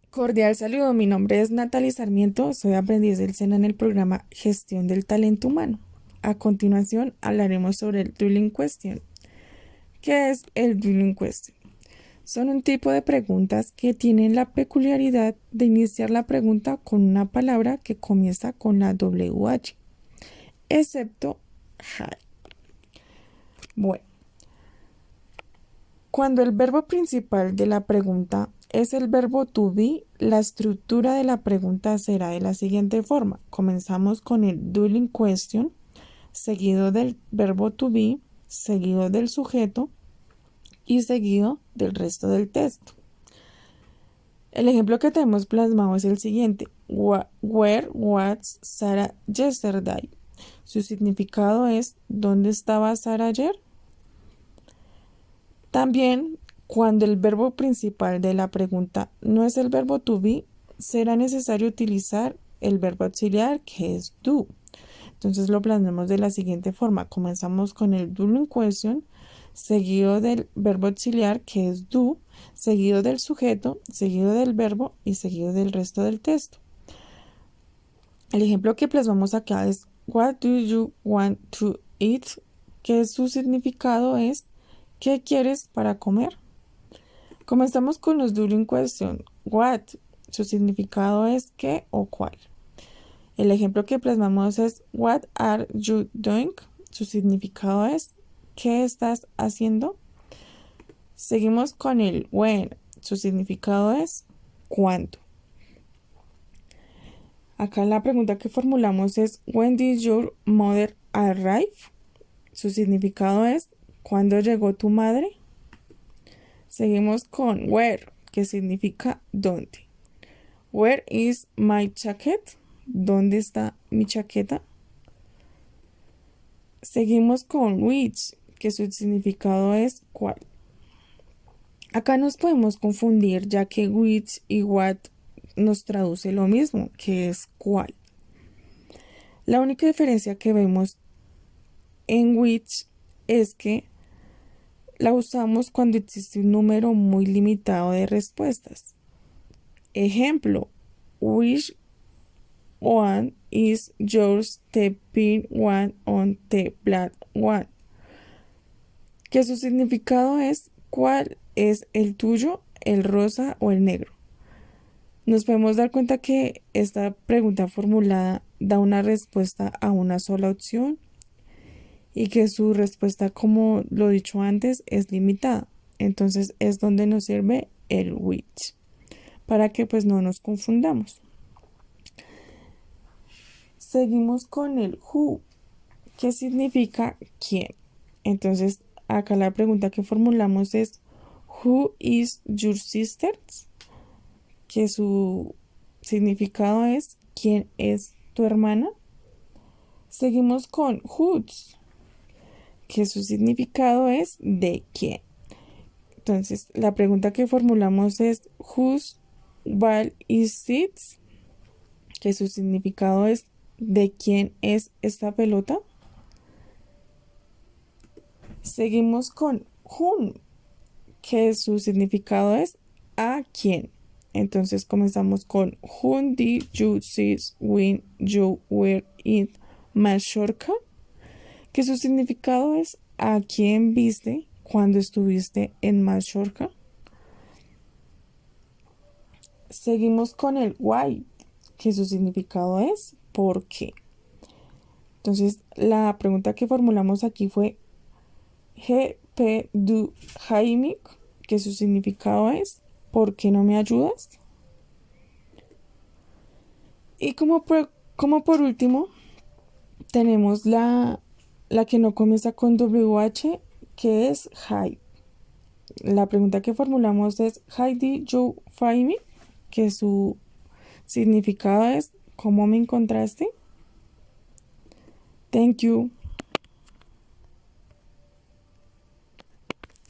Cordial saludo, mi nombre es Natalie Sarmiento, soy aprendiz del SENA en el programa Gestión del Talento Humano. A continuación hablaremos sobre el Drilling Question. ¿Qué es el Drilling Question? Son un tipo de preguntas que tienen la peculiaridad de iniciar la pregunta con una palabra que comienza con la WH, excepto hi. Bueno, cuando el verbo principal de la pregunta es el verbo to be, la estructura de la pregunta será de la siguiente forma. Comenzamos con el dwelling question, seguido del verbo to be, seguido del sujeto y seguido del resto del texto. El ejemplo que tenemos plasmado es el siguiente. Where was Sarah yesterday? Su significado es ¿dónde estaba Sarah ayer? También, cuando el verbo principal de la pregunta no es el verbo to be, será necesario utilizar el verbo auxiliar que es do. Entonces lo plasmamos de la siguiente forma. Comenzamos con el do in question, seguido del verbo auxiliar que es do, seguido del sujeto, seguido del verbo y seguido del resto del texto. El ejemplo que plasmamos acá es What do you want to eat? Que su significado es ¿qué quieres para comer? Comenzamos con los dwelling question. What, su significado es qué o cuál. El ejemplo que plasmamos es What are you doing? Su significado es ¿qué estás haciendo? Seguimos con el when. Su significado es ¿cuándo? Acá la pregunta que formulamos es When did your mother arrive? Su significado es ¿cuándo llegó tu madre? Seguimos con where, que significa dónde. Where is my jacket? ¿Dónde está mi chaqueta? Seguimos con which, que su significado es cuál. Acá nos podemos confundir ya que which y what nos traduce lo mismo, que es cuál. La única diferencia que vemos en which es que la usamos cuando existe un número muy limitado de respuestas. Ejemplo, which one is yours the pink one on the black one? Que su significado es ¿cuál es el tuyo, el rosa o el negro? Nos podemos dar cuenta que esta pregunta formulada da una respuesta a una sola opción y que su respuesta, como lo he dicho antes, es limitada. Entonces es donde nos sirve el which, para que pues no nos confundamos. Seguimos con el who, que significa quién. Entonces acá la pregunta que formulamos es Who is your sister? Que su significado es ¿quién es tu hermana? Seguimos con whose, que su significado es ¿de quién? Entonces, la pregunta que formulamos es whose ball is it? Que su significado es ¿de quién es esta pelota? Seguimos con whom, que su significado es ¿a quién? Entonces comenzamos con Whom did you see when you were in Mallorca? Que su significado es ¿a quién viste cuando estuviste en Mallorca? Seguimos con el why, que su significado es ¿por qué? Entonces la pregunta que formulamos aquí fue GP du Jaime, que su significado es ¿por qué no me ayudas? Y como por último, tenemos la que no comienza con WH, que es hi. La pregunta que formulamos es How did you find me? Que su significado es ¿cómo me encontraste? Thank you.